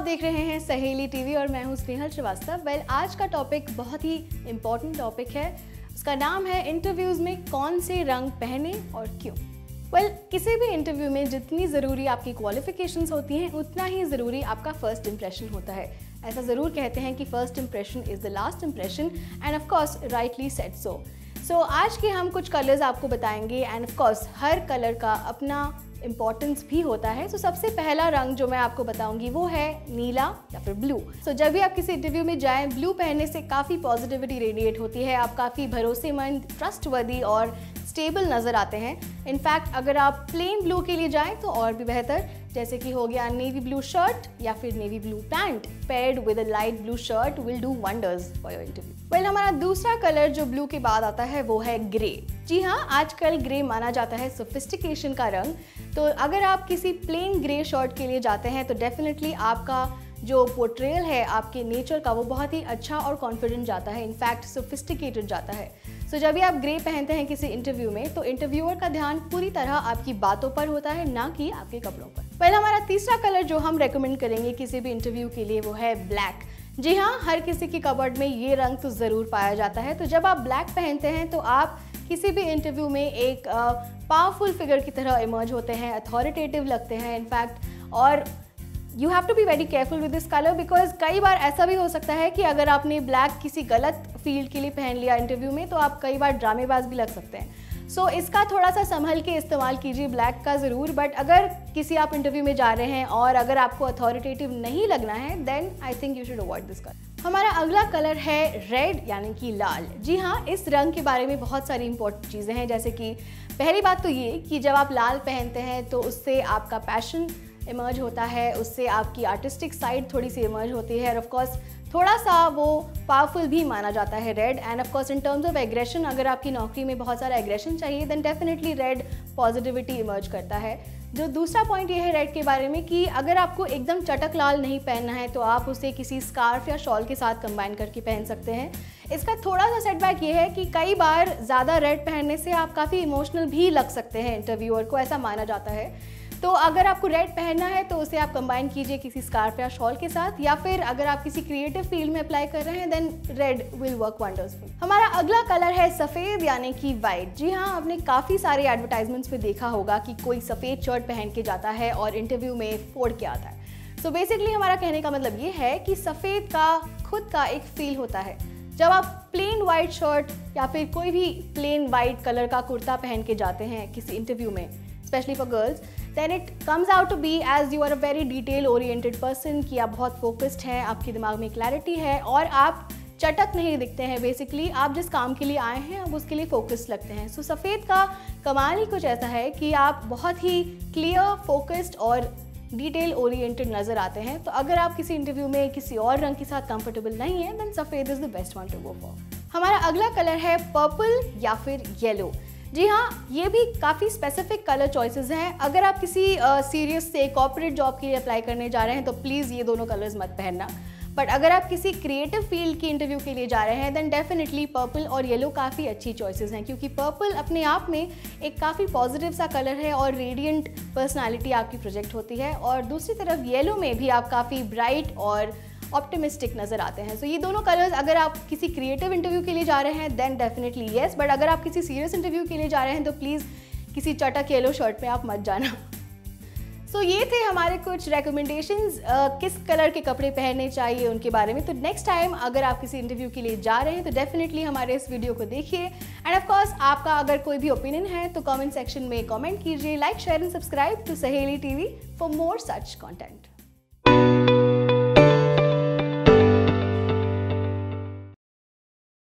देख रहे हैं सहेली टीवी और मैं हूं स्नेहल श्रीवास्तव। आज का टॉपिक बहुत ही इम्पोर्टेंट टॉपिक है। उसका नाम है इंटरव्यूज़ में कौन से रंग पहने और क्यों। किसी भी इंटरव्यू में जितनी ज़रूरी आपकी क्वालिफिकेशंस होती हैं उतना ही ज़रूरी आपका फर्स्ट इंप्रेशन होता है। ऐसा ज़रूर कहते हैं कि first impression is the last impression and of course rightly said so आज के हम कुछ कलर्स आपको बताएंगे and of course her colour का अपना इम्पॉर्टेंस भी होता है। सबसे पहला रंग जो मैं आपको बताऊंगी वो है नीला या फिर ब्लू। जब भी आप किसी इंटरव्यू में जाएं, ब्लू पहनने से काफ़ी पॉजिटिविटी रेडिएट होती है। आप काफ़ी भरोसेमंद, ट्रस्टवर्दी और स्टेबल नज़र आते हैं। इनफैक्ट अगर आप प्लेन ब्लू के लिए जाएं तो और भी बेहतर, जैसे कि हो गया नेवी ब्लू शर्ट या फिर navy blue pant paired with a light blue shirt will do wonders for your interview. हमारा दूसरा कलर जो ब्लू के बाद आता है वो है ग्रे। जी हाँ, आजकल ग्रे माना जाता है सोफिस्टिकेशन का रंग। तो अगर आप किसी प्लेन ग्रे शर्ट के लिए जाते हैं तो डेफिनेटली आपका जो पोर्ट्रेयल है आपके नेचर का वो बहुत ही अच्छा और कॉन्फिडेंट जाता है, इनफैक्ट सोफिस्टिकेटेड जाता है। जब भी आप ग्रे पहनते हैं किसी इंटरव्यू में तो इंटरव्यूअर का ध्यान पूरी तरह आपकी बातों पर होता है, ना कि आपके कपड़ों पर। हमारा तीसरा कलर जो हम रेकमेंड करेंगे किसी भी इंटरव्यू के लिए वो है ब्लैक। जी हाँ, हर किसी की कबर्ड में ये रंग तो ज़रूर पाया जाता है। तो जब आप ब्लैक पहनते हैं तो आप किसी भी इंटरव्यू में एक पावरफुल फिगर की तरह इमर्ज होते हैं, अथॉरिटेटिव लगते हैं इनफैक्ट। और you have to be very careful with this colour because कई बार ऐसा भी हो सकता है कि अगर आपने ब्लैक किसी गलत फील्ड के लिए पहन लिया इंटरव्यू में तो आप कई बार ड्रामेबाज भी लग सकते हैं। इसका थोड़ा सा संभल के इस्तेमाल कीजिए ब्लैक का ज़रूर। बट अगर किसी आप इंटरव्यू में जा रहे हैं और अगर आपको अथॉरिटेटिव नहीं लगना है then I think you should avoid this colour. हमारा अगला कलर है रेड यानी कि लाल। जी हाँ, इस रंग के बारे में बहुत सारी इंपॉर्टेंट चीज़ें हैं, जैसे कि पहली बात तो ये कि जब आप लाल पहनते हैं तो उससे आपका पैशन इमर्ज होता है, उससे आपकी आर्टिस्टिक साइड थोड़ी सी इमर्ज होती है और ऑफ कोर्स थोड़ा सा वो पावरफुल भी माना जाता है red. And of course in terms of aggression, अगर आपकी नौकरी में बहुत सारा एग्रेशन चाहिए then definitely red positivity emerge करता है। जो दूसरा पॉइंट ये है रेड के बारे में कि अगर आपको एकदम चटक लाल नहीं पहनना है तो आप उसे किसी स्कार्फ या शॉल के साथ कंबाइन करके पहन सकते हैं। इसका थोड़ा सा सेटबैक ये है कि कई बार ज़्यादा रेड पहनने से आप काफ़ी इमोशनल भी लग सकते हैं इंटरव्यूअर को, ऐसा माना जाता है। तो अगर आपको रेड पहनना है तो उसे आप कंबाइन कीजिए किसी स्कार्फ या शॉल के साथ, या फिर अगर आप किसी क्रिएटिव फील्ड में अप्लाई कर रहे हैं then red will work wonders. हमारा अगला कलर है सफ़ेद यानी कि वाइट। जी हाँ, आपने काफ़ी सारे एडवर्टाइजमेंट्स में देखा होगा कि कोई सफ़ेद शर्ट पहन के जाता है और इंटरव्यू में फोड़ के आता है। बेसिकली हमारा कहने का मतलब ये है कि सफ़ेद का खुद का एक फील होता है। जब आप प्लेन वाइट शर्ट या फिर कोई भी प्लेन वाइट कलर का कुर्ता पहन के जाते हैं किसी इंटरव्यू में, specially for girls, then it comes out to be as you are a very detail oriented person कि आप बहुत फोकस्ड हैं, आपके दिमाग में क्लैरिटी है और आप चटक नहीं दिखते हैं। बेसिकली आप जिस काम के लिए आए हैं आप उसके लिए फोकस्ड लगते हैं। सफ़ेद का कमाल ही कुछ ऐसा है कि आप बहुत ही क्लियर, फोकस्ड और डिटेल ओरिएंटेड नज़र आते हैं। तो अगर आप किसी इंटरव्यू में किसी और रंग के साथ कंफर्टेबल नहीं है देन सफ़ेद is the best one to go for. हमारा अगला कलर है पर्पल या फिर येलो। जी हाँ, ये भी काफ़ी स्पेसिफिक कलर चॉइसेस हैं। अगर आप किसी सीरियस से कॉर्पोरेट जॉब के लिए अप्लाई करने जा रहे हैं तो प्लीज़ ये दोनों कलर्स मत पहनना। बट अगर आप किसी क्रिएटिव फील्ड की इंटरव्यू के लिए जा रहे हैं देन डेफिनेटली पर्पल और येलो काफ़ी अच्छी चॉइसेस हैं, क्योंकि पर्पल अपने आप में एक काफ़ी पॉजिटिव सा कलर है और रेडिएंट पर्सनालिटी आपकी प्रोजेक्ट होती है। और दूसरी तरफ येलो में भी आप काफ़ी ब्राइट और ऑप्टिमिस्टिक नज़र आते हैं। ये दोनों कलर्स अगर आप किसी क्रिएटिव इंटरव्यू के लिए जा रहे हैं देन डेफिनेटली येस। बट अगर आप किसी सीरियस इंटरव्यू के लिए जा रहे हैं तो प्लीज़ किसी चटक येलो शर्ट में आप मत जाना। ये थे हमारे कुछ रेकमेंडेशंस किस कलर के कपड़े पहनने चाहिए उनके बारे में। तो नेक्स्ट टाइम अगर आप किसी इंटरव्यू के लिए जा रहे हैं तो डेफिनेटली हमारे इस वीडियो को देखिए। एंड ऑफ कोर्स आपका अगर कोई भी ओपिनियन है तो कमेंट सेक्शन में कमेंट कीजिए। Like, share and subscribe to Saheli TV for more such content.